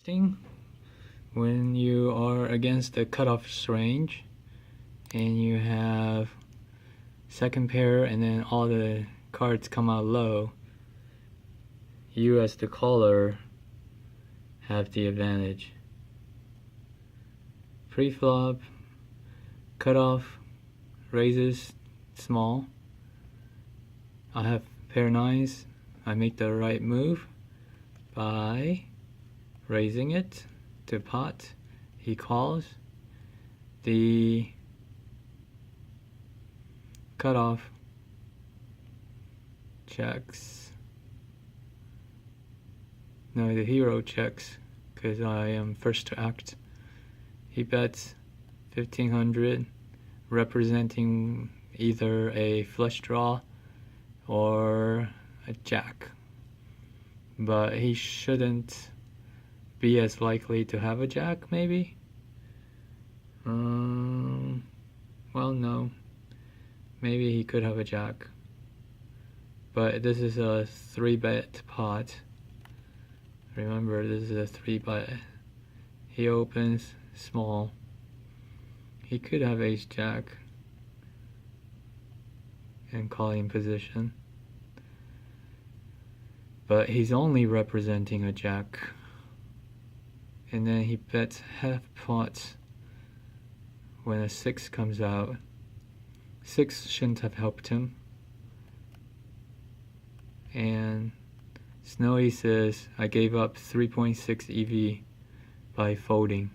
When you are against the cutoff range and you have second pair and then all the cards come out low, you as the caller have the advantage. Pre-flop, cutoff, raises small. I have pair nines. I make the right move by raising it to pot. He calls. The cutoff checks. No, the hero checks because I am first to act. He bets 1500, representing either a flush draw or a jack. But he shouldn't be as likely to have a jack, maybe? Well, no. Maybe he could have a jack. But this is a 3-bet pot. Remember, this is a 3-bet. He opens small. He could have ace jack and calling position. But he's only representing a jack. And then he bets half pot when a 6 comes out. 6 shouldn't have helped him. And Snowy says, I gave up 3.6 EV by folding.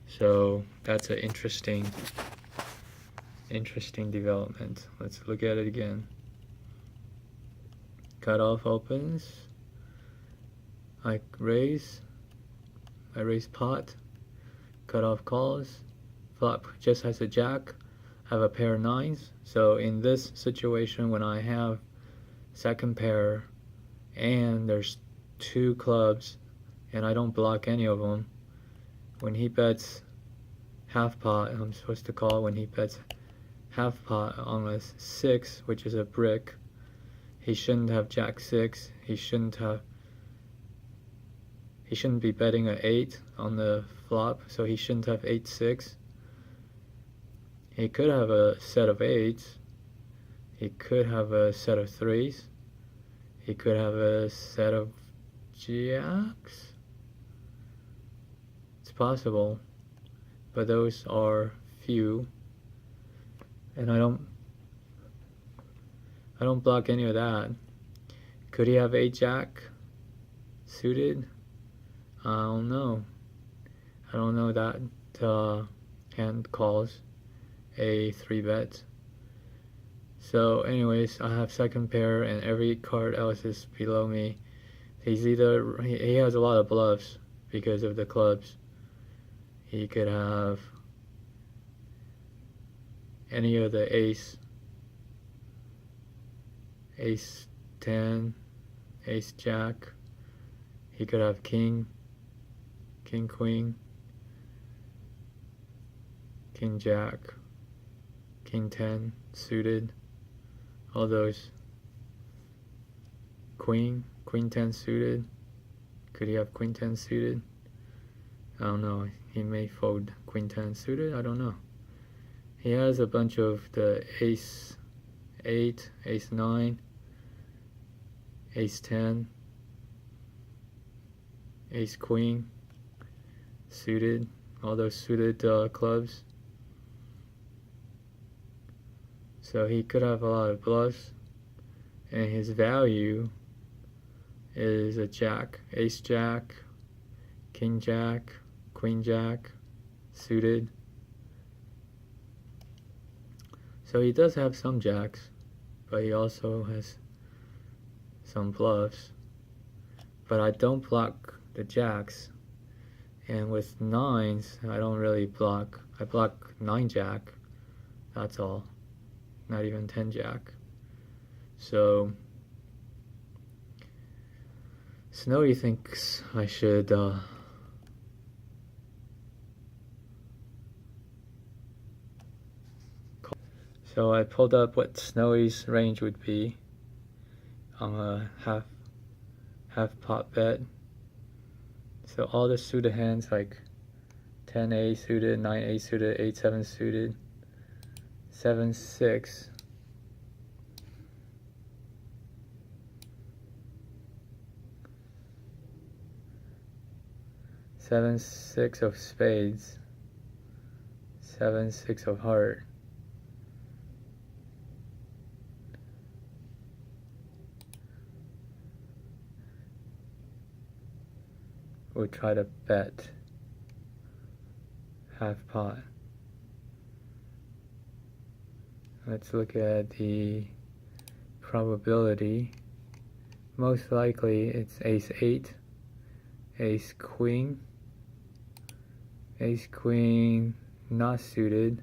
So that's an interesting development. Let's look at it again. Cutoff opens. I raise pot. Cutoff calls. Flop just has a jack. Have a pair of nines. So in this situation, when I have second pair and there's 2 clubs and I don't block any of them, when he bets half pot, I'm supposed to call. When he bets half pot on a 6, which is a brick, he shouldn't have jack 6. He shouldn't be betting an 8 on the flop, so he shouldn't have 8-6. He could have a set of 8s. He could have a set of 3s. He could have a set of jacks. It's possible, but those are few, and I don't block any of that. Could he have 8 jack suited? I don't know. I don't know that hand calls a 3-bet. So anyways, I have second pair and every card else is below me. He has a lot of bluffs because of the clubs. He could have any of the ace 10, ace jack. He could have king queen, king jack, king 10 suited, all those. Queen 10 suited. Could he have queen 10 suited? I don't know. He may fold queen 10 suited. I don't know. He has a bunch of the ace 8, ace 9, ace 10, ace queen suited, all those suited clubs. So he could have a lot of bluffs, and his value is a jack, ace jack, king jack, queen jack suited. So he does have some jacks, but he also has some bluffs. But I don't block the jacks, and with 9s I don't really block. I block 9 jack, that's all, not even 10 jack. So Snowy thinks I should so I pulled up what Snowy's range would be on a half pot bet. So all the suited hands like 10-8 suited, 9-8 suited, 8-7 suited, 7-6. Seven, six of spades, 7-6 of heart, we'll try to bet half pot. Let's look at the probability. Most likely it's ace-8, ace-queen, ace-queen not suited,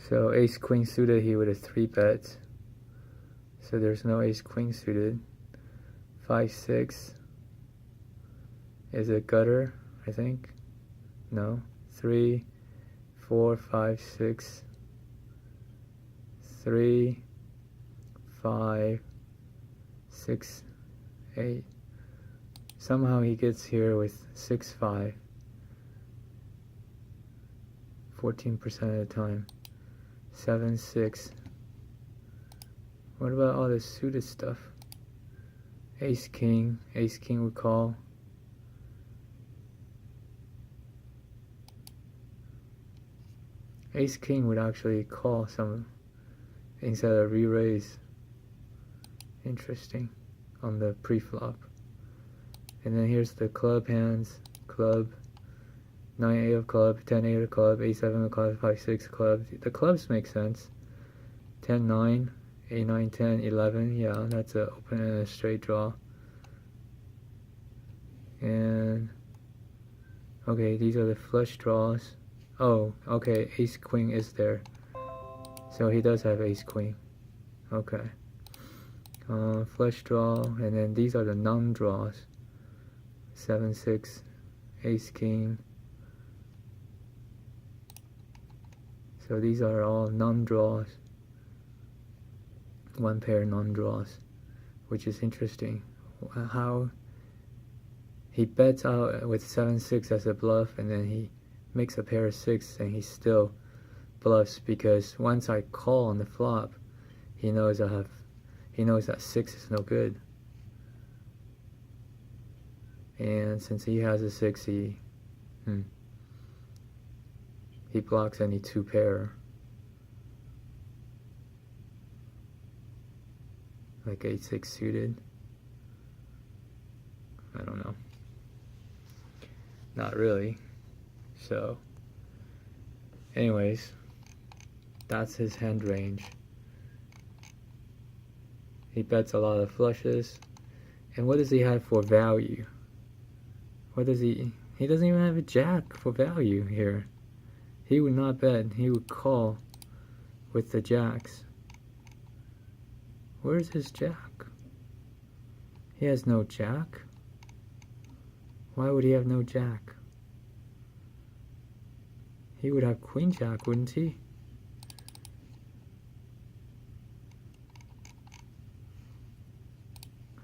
so ace-queen suited he would have 3-bet, so there's no ace-queen suited. 5-6 is a gutter, I think. No. 3, 4, 5, 6, 3, 5, 6, 8. Somehow he gets here with 6-5, 14% of the time. 7-6. What about all the suited stuff? Ace-king would call. Ace-king would actually call some instead of re-raise. Interesting on the pre-flop. And then here's the club hands. Club, 9-8 of club, 10-8 of club, 8-7 of club, 5-6 club. The clubs make sense. 10-9, 8-9, 10, 11. Yeah, that's an open and a straight draw. And okay, these are the flush draws. Oh, okay, ace-queen is there. So he does have ace-queen. Okay. Flush draw, and then these are the non-draws. 7-6, ace-king. So these are all non-draws. One pair non-draws, which is interesting. How he bets out with 7-6 as a bluff, and then he makes a pair of 6, and he still bluffs because once I call on the flop, he knows that 6 is no good. And since he has a 6, he blocks any 2 pair. Like 8-6 suited. I don't know. Not really. So, anyways, that's his hand range. He bets a lot of flushes. And what does he have for value? What does he doesn't even have a jack for value here. He would not bet, he would call with the jacks. Where's his jack? He has no jack. Why would he have no jack? He would have queen jack, wouldn't he?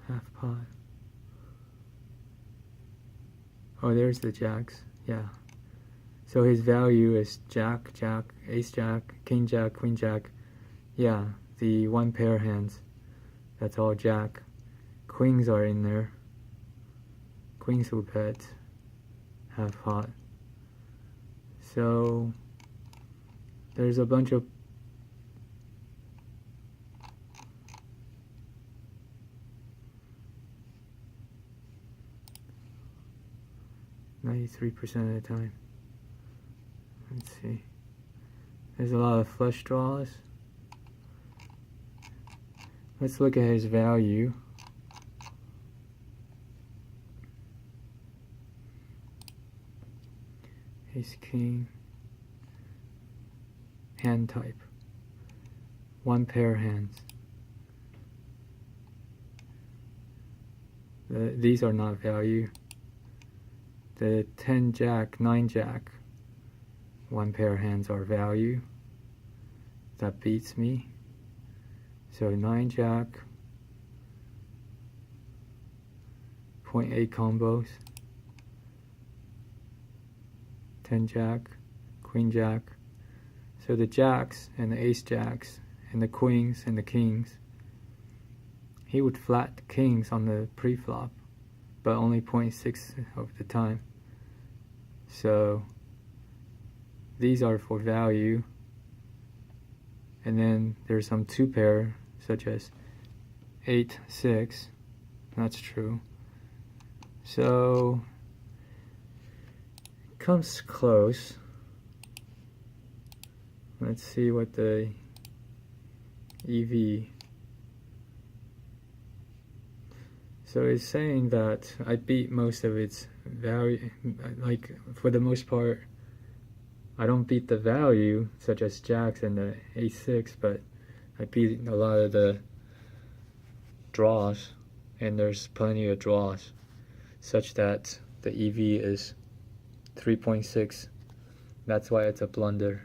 Half pot. Oh, there's the jacks. Yeah. So his value is jack, jack, ace jack, king jack, queen jack. Yeah, the one pair hands. That's all jack. Queens are in there. Queens will bet. Half pot. So there's a bunch of 93% of the time. Let's see. There's a lot of flush draws. Let's look at his value. Ace king. Hand type. One pair hands. These are not value. The 10 jack, 9 jack, one pair hands are value. that beats me. So 9 jack, 0.8 combos, 10 jack, queen jack. So the jacks and the ace jacks and the queens and the kings, he would flat the kings on the pre-flop, but only 0.6 of the time. So these are for value. And then there's some 2 pair, such as 8-6. That's true. So it comes close. Let's see what the EV. So it's saying that I beat most of its value, like for the most part. I don't beat the value, such as jacks and the a6, but I beat a lot of the draws, and there's plenty of draws, such that the EV is 3.6. That's why it's a blunder.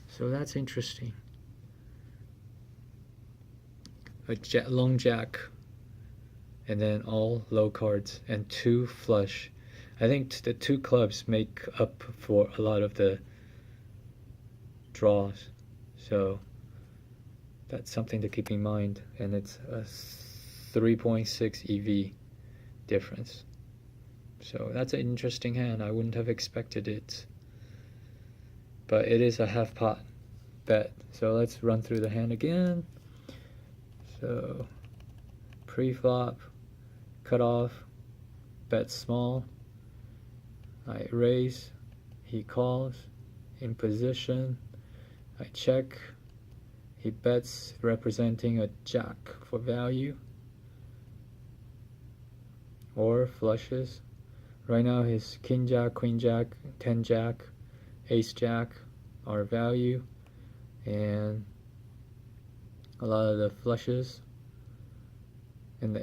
So that's interesting. A long jack, and then all low cards, and 2 flush. I think the 2 clubs make up for a lot of the draws, so that's something to keep in mind. And it's a 3.6 EV difference, so that's an interesting hand. I wouldn't have expected it, but it is a half pot bet. So let's run through the hand again. So pre-flop, cutoff, bet small, I raise, he calls, in position, I check, he bets representing a jack for value, or flushes. Right now his king jack, queen jack, 10 jack, ace jack are value, and a lot of the flushes, and the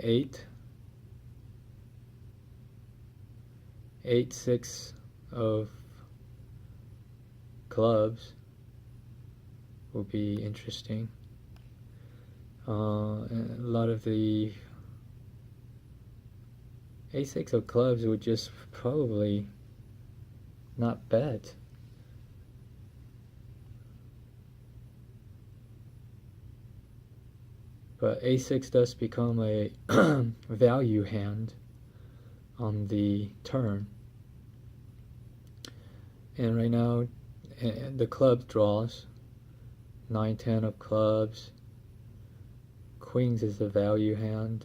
8-6 of clubs will be interesting. And a lot of the a6 of clubs would just probably not bet. But a6 does become a value hand on the turn. And right now, the club draws 9-10 of clubs. Queens is a value hand.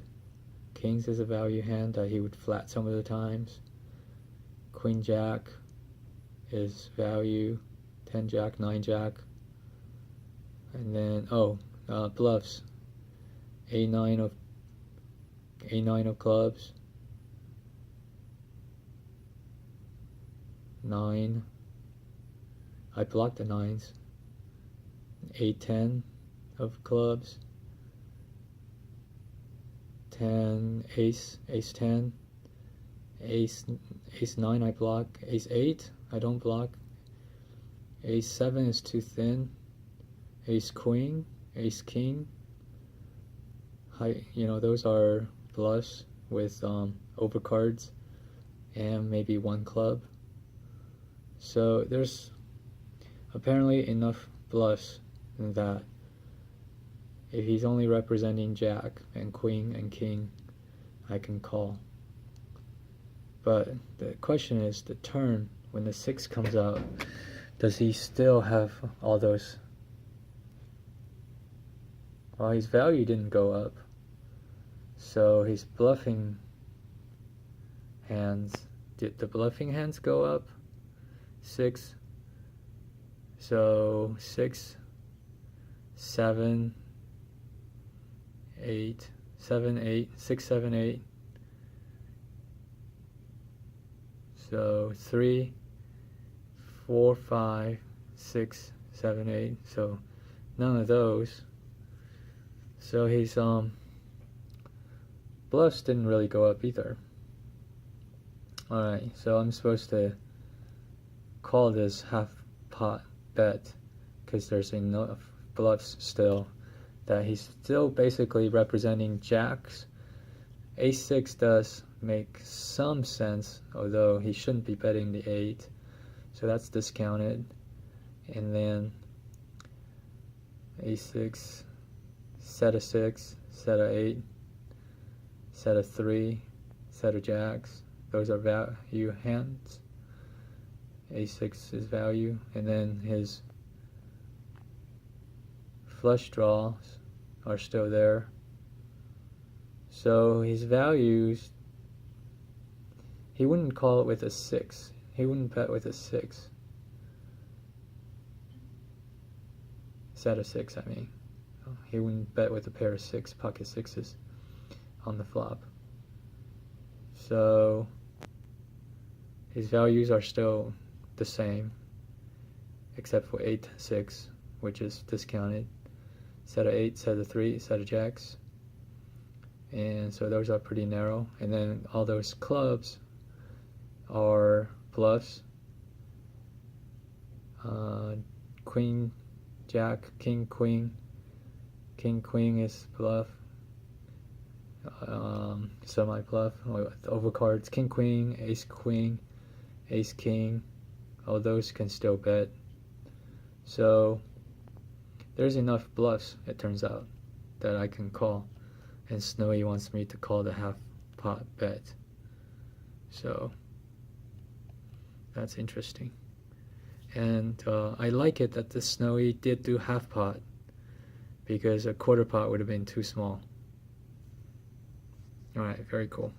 Kings is a value hand that he would flat some of the times. Queen jack is value. 10 jack, 9 jack. And then bluffs. A9 of clubs. 9. I blocked the 9s. A10 of clubs. 10, ace 10. Ace 9 I block. Ace 8 I don't block. Ace 7 is too thin. Ace queen, ace king. Those are bluffs with overcards and maybe 1 club. So there's apparently enough bluffs in that if he's only representing jack and queen and king, I can call. But the question is, the turn, when the 6 comes out, does he still have all those? Well, his value didn't go up, so his bluffing hands, did the bluffing hands go up? 6, so 6, 7, 8, 7, 8, 6, 7, 8, so 3, 4, 5, 6, 7, 8, so none of those. So his bluffs didn't really go up either. Alright, so I'm supposed to call this half pot bet because there's enough bluffs still that he's still basically representing jacks. A6 does make some sense, although he shouldn't be betting the 8, so that's discounted. And then A6, set of 6, set of 8, set of 3, set of jacks. Those are value hands. A6 is value, and then his flush draws are still there. So his values, he wouldn't call it with a 6. He wouldn't bet with a 6. Set of 6, I mean. He wouldn't bet with a pair of 6 pocket 6s on the flop. So his values are still the same, except for 8, 6, which is discounted. Set of 8, set of 3, set of jacks. And so those are pretty narrow. And then all those clubs are bluffs. Queen, jack, king, queen. King, queen is bluff. Semi-bluff. Overcards, king, queen, ace, queen, ace, king. All those can still bet. So there's enough bluffs, it turns out, that I can call. And Snowy wants me to call the half pot bet. So that's interesting. And I like it that the Snowy did do half pot, because a quarter pot would have been too small. Alright, very cool.